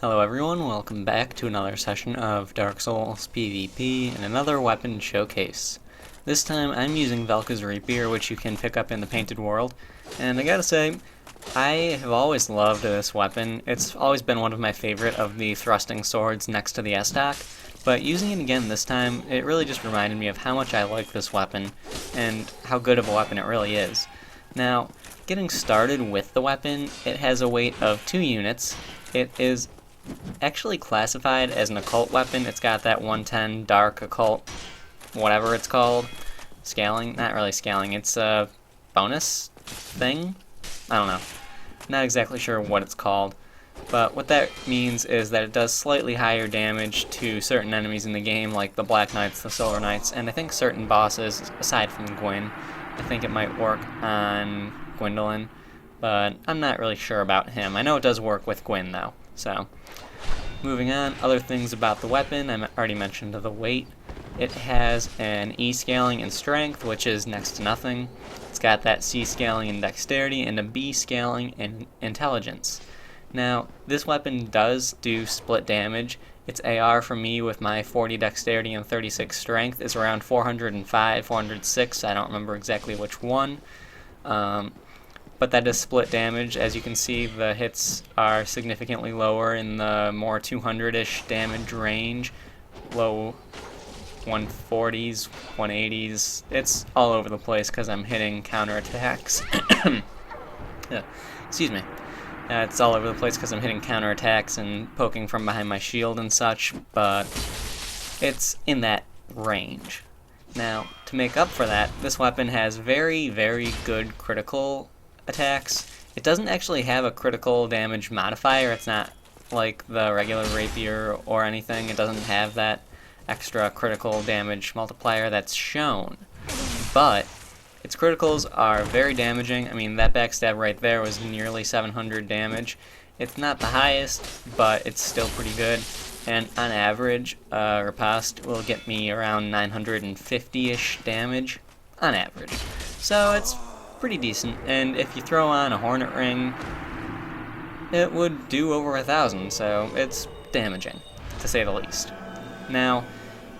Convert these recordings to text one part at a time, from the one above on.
Hello everyone, welcome back to another session of Dark Souls PvP and another weapon showcase. This time I'm using Velka's Rapier, which you can pick up in the Painted World, and I gotta say, I have always loved this weapon. It's always been one of my favorite of the thrusting swords next to the S-Stock, but using it again this time, it really just reminded me of how much I like this weapon and how good of a weapon it really is. Now, getting started with the weapon, it has a weight of 2 units. It is actually classified as an occult weapon. It's got that 110 dark occult, whatever it's called. Scaling? Not really scaling, it's a bonus thing? I don't know. Not exactly sure what it's called. But what that means is that it does slightly higher damage to certain enemies in the game, like the Black Knights, the Silver Knights, and I think certain bosses, aside from Gwyn. I think it might work on Gwendolyn, but I'm not really sure about him. I know it does work with Gwyn, though. So, moving on, other things about the weapon, I already mentioned the weight. It has an E scaling in strength, which is next to nothing. It's got that C scaling in dexterity and a B scaling in intelligence. Now, this weapon does do split damage. Its AR for me with my 40 dexterity and 36 strength is around 405, 406, I don't remember exactly which one. But that is split damage. As you can see, the hits are significantly lower in the more 200-ish damage range. Low 140s, 180s. It's all over the place because I'm hitting counterattacks. Yeah, excuse me. It's all over the place because I'm hitting counterattacks and poking from behind my shield and such, but it's in that range. Now, to make up for that, this weapon has very, very good critical attacks. It doesn't actually have a critical damage modifier. It's not like the regular rapier or anything. It doesn't have that extra critical damage multiplier that's shown. But its criticals are very damaging. I mean, that backstab right there was nearly 700 damage. It's not the highest, but it's still pretty good. And on average, riposte will get me around 950-ish damage on average. So it's pretty decent, and if you throw on a hornet ring, it would do over 1,000, so it's damaging, to say the least. Now,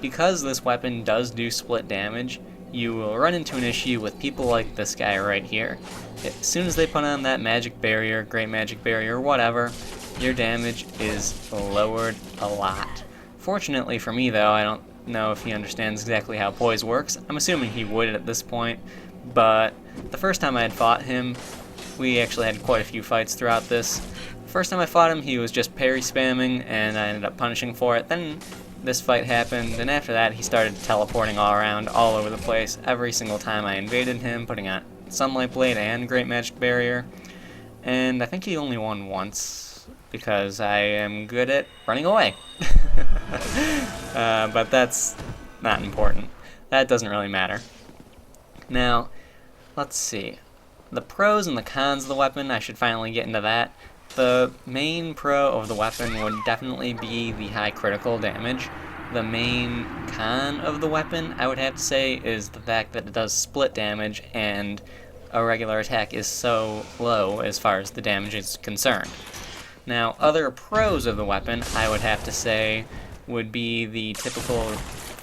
because this weapon does do split damage, you will run into an issue with people like this guy right here. As soon as they put on that magic barrier, great magic barrier, whatever, your damage is lowered a lot. Fortunately for me, though, I don't know if he understands exactly how poise works. I'm assuming he would at this point, but the first time I had fought him, we actually had quite a few fights throughout this. The first time I fought him, he was just parry spamming, and I ended up punishing for it. Then this fight happened, and after that, he started teleporting all around, all over the place, every single time I invaded him, putting on Sunlight Blade and Great Magic Barrier. And I think he only won once, because I am good at running away. But that's not important. That doesn't really matter. Now, let's see. The pros and the cons of the weapon, I should finally get into that. The main pro of the weapon would definitely be the high critical damage. The main con of the weapon, I would have to say, is the fact that it does split damage and a regular attack is so low as far as the damage is concerned. Now, other pros of the weapon, I would have to say, would be the typical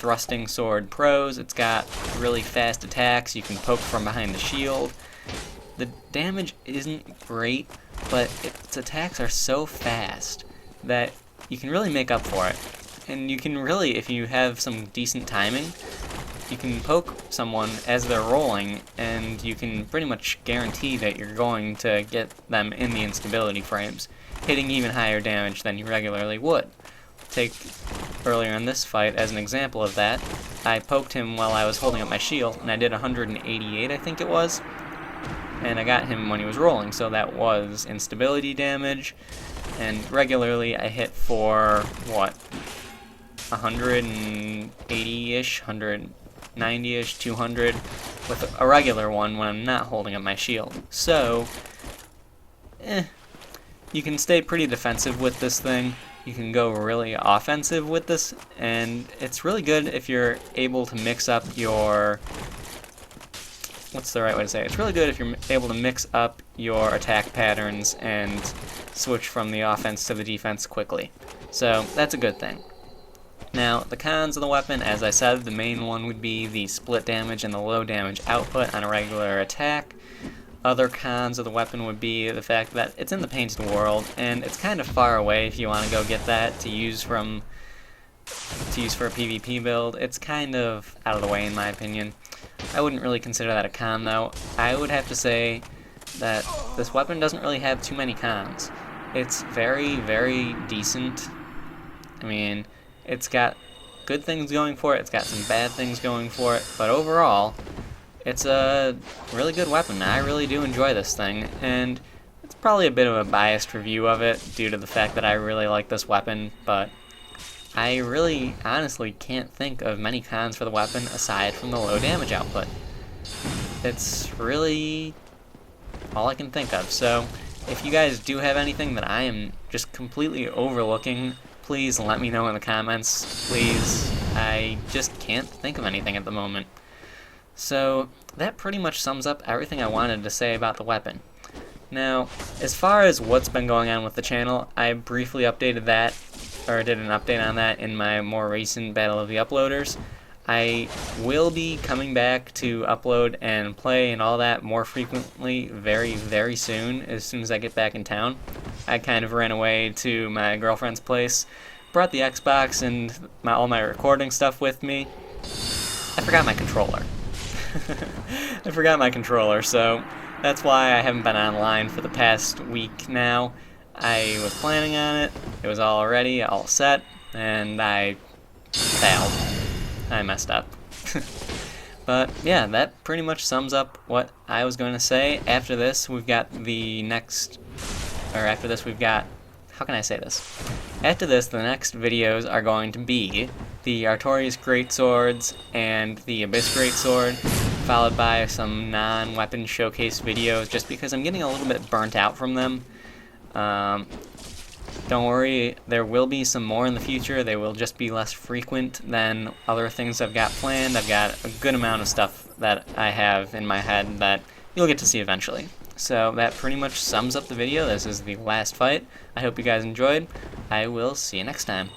thrusting sword pros. It's got really fast attacks. You can poke from behind the shield. The damage isn't great, but its attacks are so fast that you can really make up for it. And you can really, if you have some decent timing, you can poke someone as they're rolling, and you can pretty much guarantee that you're going to get them in the instability frames, hitting even higher damage than you regularly would. Take earlier in this fight as an example of that. I poked him while I was holding up my shield, and I did 188, I think it was. And I got him when he was rolling, so that was instability damage. And regularly I hit for, 180-ish, 190-ish, 200, with a regular one when I'm not holding up my shield. So, you can stay pretty defensive with this thing. You can go really offensive with this, and it's really good if you're able to mix up your what's the right way to say it? It's really good if you're able to mix up your attack patterns and switch from the offense to the defense quickly. So that's a good thing. Now, the cons of the weapon, as I said, the main one would be the split damage and the low damage output on a regular attack. Other cons of the weapon would be the fact that it's in the painted world, and it's kind of far away if you want to go get that to use for a PvP build. It's kind of out of the way in my opinion. I wouldn't really consider that a con though. I would have to say that this weapon doesn't really have too many cons. It's very, very decent. I mean, it's got good things going for it, it's got some bad things going for it, but overall, it's a really good weapon. I really do enjoy this thing, and it's probably a bit of a biased review of it due to the fact that I really like this weapon, but I really honestly can't think of many cons for the weapon aside from the low damage output. It's really all I can think of. So if you guys do have anything that I am just completely overlooking, please let me know in the comments. Please, I just can't think of anything at the moment. So that pretty much sums up everything I wanted to say about the weapon. Now, as far as what's been going on with the channel, I briefly updated that, or did an update on that in my more recent Battle of the Uploaders. I will be coming back to upload and play and all that more frequently very, very soon, as I get back in town. I kind of ran away to my girlfriend's place, brought the Xbox and all my recording stuff with me. I forgot my controller. I forgot my controller, so that's why I haven't been online for the past week now. I was planning on it, it was all ready, all set, and I failed. I messed up. But yeah, that pretty much sums up what I was going to say. After this, we've got how can I say this? After this, the next videos are going to be the Artorias Greatswords and the Abyss Greatsword, followed by some non-weapon showcase videos, just because I'm getting a little bit burnt out from them. Don't worry, there will be some more in the future. They will just be less frequent than other things I've got planned. I've got a good amount of stuff that I have in my head that you'll get to see eventually. So that pretty much sums up the video. This is the last fight. I hope you guys enjoyed. I will see you next time.